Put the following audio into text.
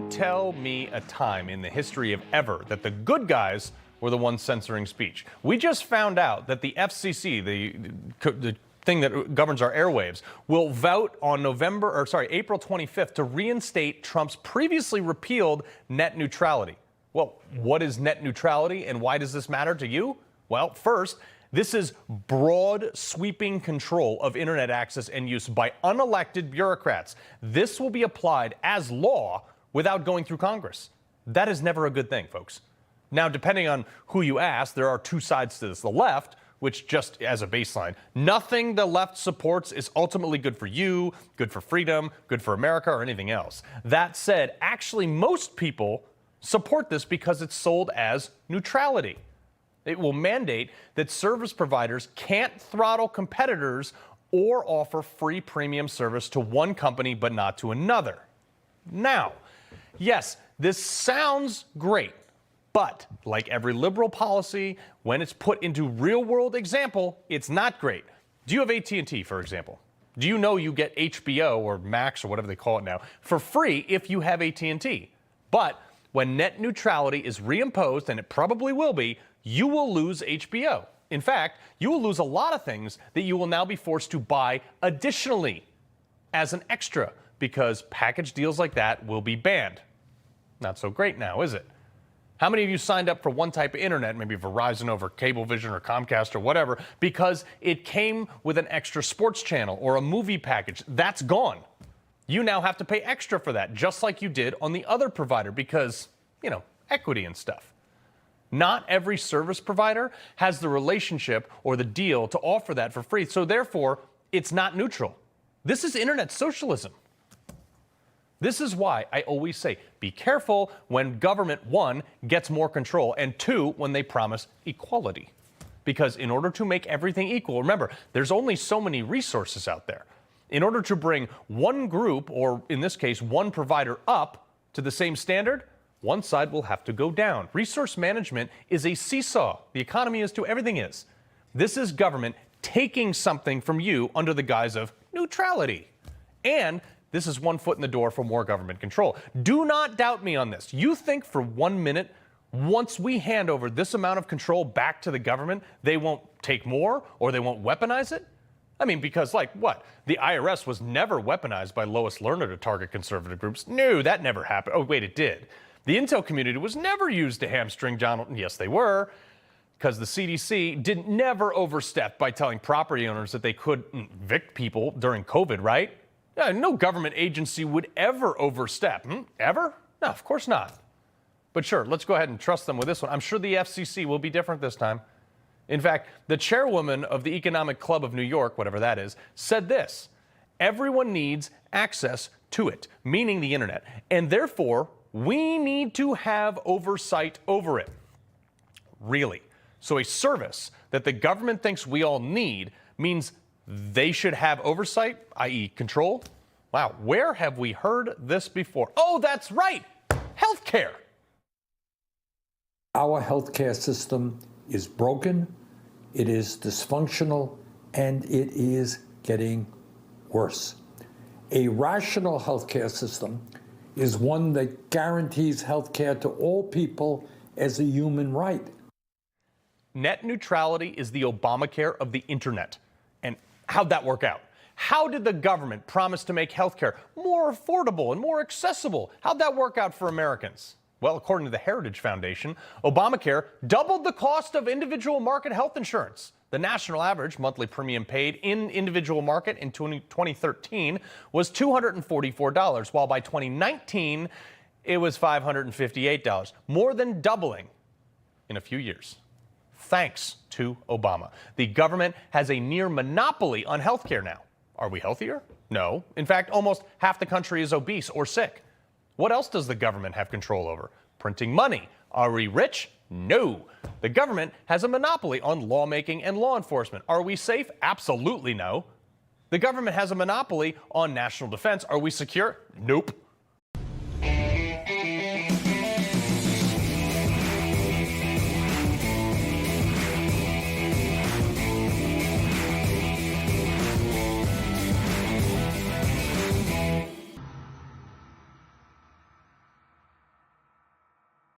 tell me a time in the history of ever that the good guys were the ones censoring speech. We just found out that the FCC, the thing that governs our airwaves, will vote on April 25th to reinstate Trump's previously repealed net neutrality. Well, what is net neutrality and why does this matter to you? Well, first, this is broad, sweeping control of internet access and use by unelected bureaucrats. This will be applied as law without going through Congress. That is never a good thing, folks. Now, depending on who you ask, there are two sides to this. The left, which just as a baseline, nothing the left supports is ultimately good for you, good for freedom, good for America, or anything else. That said, actually, most people support this because it's sold as neutrality. It will mandate that service providers can't throttle competitors or offer free premium service to one company but not to another. Now, yes, this sounds great, but like every liberal policy, when it's put into real-world example, it's not great. Do you have AT&T, for example? Do you know you get HBO or Max or whatever they call it now for free if you have AT&T? But when net neutrality is reimposed, and it probably will be, you will lose HBO. In fact, you will lose a lot of things that you will now be forced to buy additionally as an extra because package deals like that will be banned. Not so great now, is it? How many of you signed up for one type of internet, maybe Verizon over Cablevision or Comcast or whatever, because it came with an extra sports channel or a movie package? That's gone. You now have to pay extra for that, just like you did on the other provider because, equity and stuff. Not every service provider has the relationship or the deal to offer that for free, so therefore, it's not neutral. This is internet socialism. This is why I always say, be careful when government, one, gets more control, and two, when they promise equality. Because in order to make everything equal, remember, there's only so many resources out there. In order to bring one group, or in this case, one provider up to the same standard, one side will have to go down. Resource management is a seesaw. The economy is too. Everything is. This is government taking something from you under the guise of neutrality. And this is one foot in the door for more government control. Do not doubt me on this. You think for 1 minute, once we hand over this amount of control back to the government, they won't take more or they won't weaponize it? I mean, because what? The IRS was never weaponized by Lois Lerner to target conservative groups. No, that never happened. Oh, wait, it did. The intel community was never used to hamstring Donald. Yes, they were, because the CDC never overstepped by telling property owners that they could evict people during COVID, right? No government agency would ever overstep. Ever? No, of course not. But sure, let's go ahead and trust them with this one. I'm sure the FCC will be different this time. In fact, the chairwoman of the Economic Club of New York, whatever that is, said this: everyone needs access to it, meaning the internet, and therefore we need to have oversight over it. Really? So a service that the government thinks we all need means they should have oversight, i.e. control? Wow, where have we heard this before? Oh, that's right, healthcare. Our healthcare system is broken, it is dysfunctional, and it is getting worse. A rational healthcare system is one that guarantees healthcare to all people as a human right. Net neutrality is the Obamacare of the internet. And how'd that work out? How did the government promise to make healthcare more affordable and more accessible? How'd that work out for Americans? Well, according to the Heritage Foundation, Obamacare doubled the cost of individual market health insurance. The national average monthly premium paid in individual market in 2013 was $244, while by 2019, it was $558, more than doubling in a few years. Thanks to Obama. The government has a near monopoly on healthcare now. Are we healthier? No. In fact, almost half the country is obese or sick. What else does the government have control over? Printing money. Are we rich? No. The government has a monopoly on lawmaking and law enforcement. Are we safe? Absolutely no. The government has a monopoly on national defense. Are we secure? Nope.